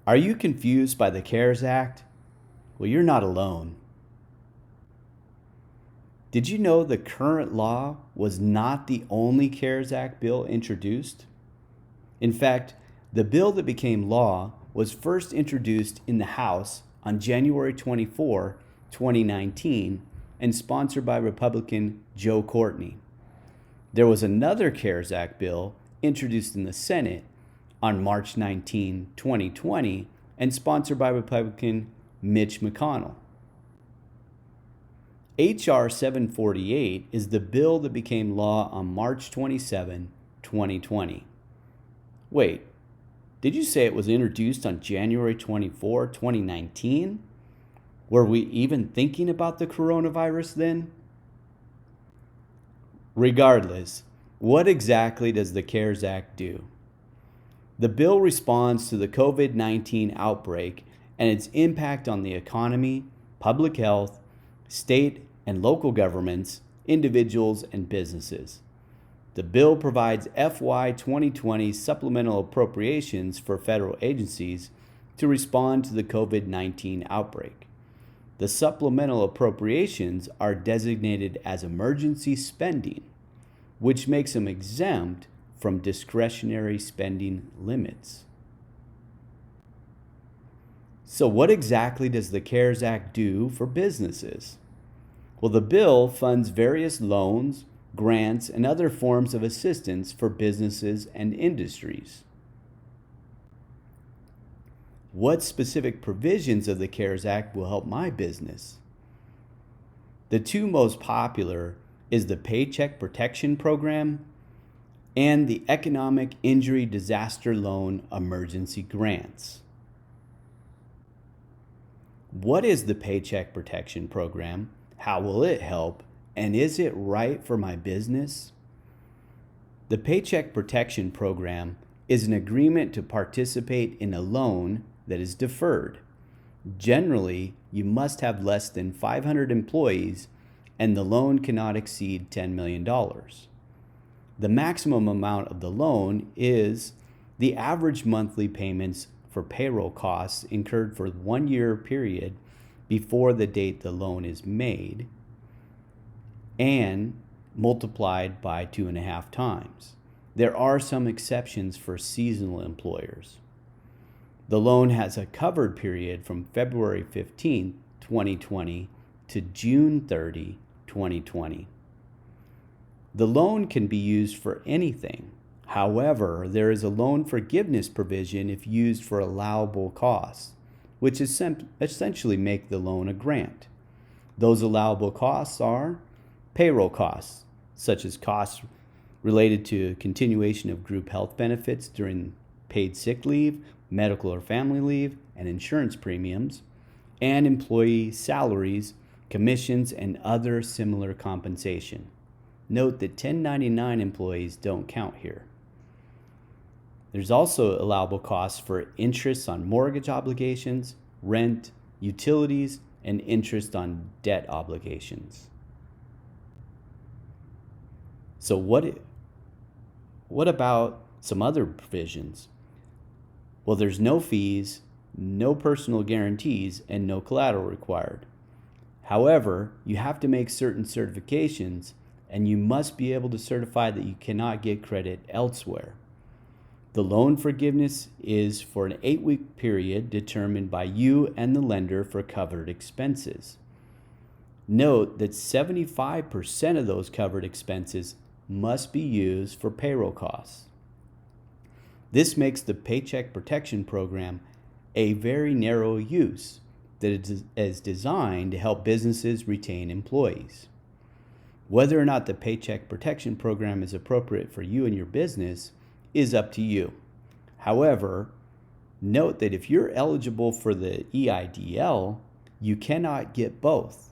Are you confused by the CARES Act? Well, you're not alone. Did you know the current law was not the only CARES Act bill introduced? In fact, the bill that became law was first introduced in the House on January 24, 2019, and sponsored by Republican Joe Courtney. There was another CARES Act bill introduced in the Senate on March 19, 2020, and sponsored by Republican Mitch McConnell. H.R. 748 is the bill that became law on March 27, 2020. Wait, did you say it was introduced on January 24, 2019? Were we even thinking about the coronavirus then? Regardless, what exactly does the CARES Act do? The bill responds to the COVID-19 outbreak and its impact on the economy, public health, state and local governments, individuals, and businesses. The bill provides FY 2020 supplemental appropriations for federal agencies to respond to the COVID-19 outbreak. The supplemental appropriations are designated as emergency spending, which makes them exempt from discretionary spending limits. So what exactly does the CARES Act do for businesses? Well, the bill funds various loans, grants, and other forms of assistance for businesses and industries. What specific provisions of the CARES Act will help my business? The two most popular is the Paycheck Protection Program and the Economic Injury Disaster Loan Emergency Grants. What is the Paycheck Protection Program? How will it help? And is it right for my business? The Paycheck Protection Program is an agreement to participate in a loan that is deferred. Generally, you must have less than 500 employees and the loan cannot exceed $10 million. The maximum amount of the loan is the average monthly payments for payroll costs incurred for 1 year period before the date the loan is made and multiplied by 2.5 times. There are some exceptions for seasonal employers. The loan has a covered period from February 15, 2020 to June 30, 2020. The loan can be used for anything. However, there is a loan forgiveness provision if used for allowable costs, which essentially make the loan a grant. Those allowable costs are payroll costs, such as costs related to continuation of group health benefits during paid sick leave, medical or family leave, and insurance premiums, and employee salaries, commissions, and other similar compensation. Note that 1099 employees don't count here. There's also allowable costs for interest on mortgage obligations, rent, utilities, and interest on debt obligations. So what about some other provisions? Well, there's no fees, no personal guarantees, and no collateral required. However, you have to make certain certifications and you must be able to certify that you cannot get credit elsewhere. The loan forgiveness is for an 8-week period determined by you and the lender for covered expenses. Note that 75% of those covered expenses must be used for payroll costs. This makes the Paycheck Protection Program a very narrow use that is designed to help businesses retain employees. Whether or not the Paycheck Protection Program is appropriate for you and your business is up to you. However, note that if you're eligible for the EIDL, you cannot get both.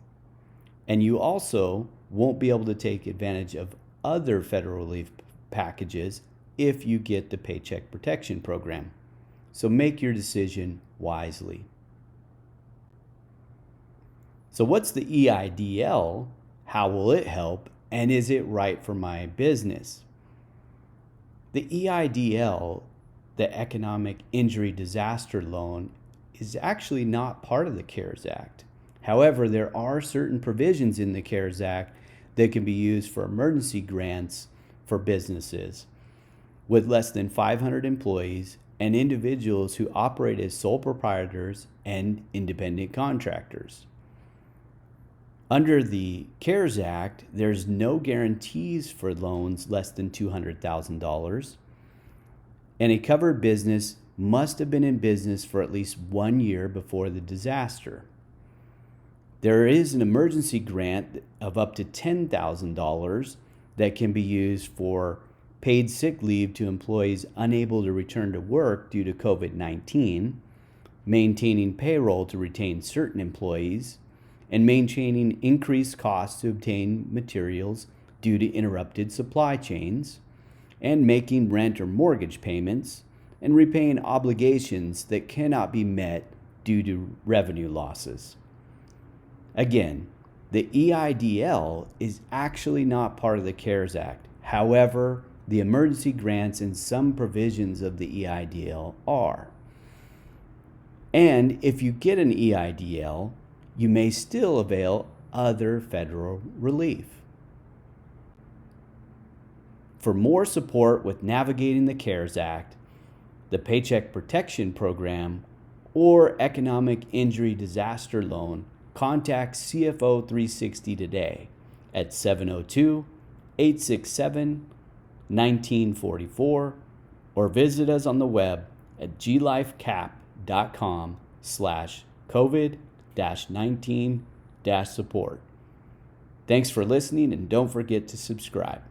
And you also won't be able to take advantage of other federal relief packages if you get the Paycheck Protection Program. So make your decision wisely. So what's the EIDL? How will it help? And is it right for my business? The EIDL the economic injury disaster loan is actually not part of the CARES Act. However, there are certain provisions in the CARES Act that can be used for emergency grants for businesses with less than 500 employees and individuals who operate as sole proprietors and independent contractors. Under the CARES Act, there's no guarantees for loans less than $200,000, and a covered business must have been in business for at least 1 year before the disaster. There is an emergency grant of up to $10,000 that can be used for paid sick leave to employees unable to return to work due to COVID-19, maintaining payroll to retain certain employees, and maintaining increased costs to obtain materials due to interrupted supply chains, and making rent or mortgage payments, and repaying obligations that cannot be met due to revenue losses. Again, the EIDL is actually not part of the CARES Act. However, the emergency grants and some provisions of the EIDL are. And if you get an EIDL, you may still avail other federal relief. For more support with navigating the CARES Act, the Paycheck Protection Program, or Economic Injury Disaster Loan, contact CFO 360 today at 702-867-1944 or visit us on the web at glifecap.com/COVID-19-support. Thanks for listening, and don't forget to subscribe.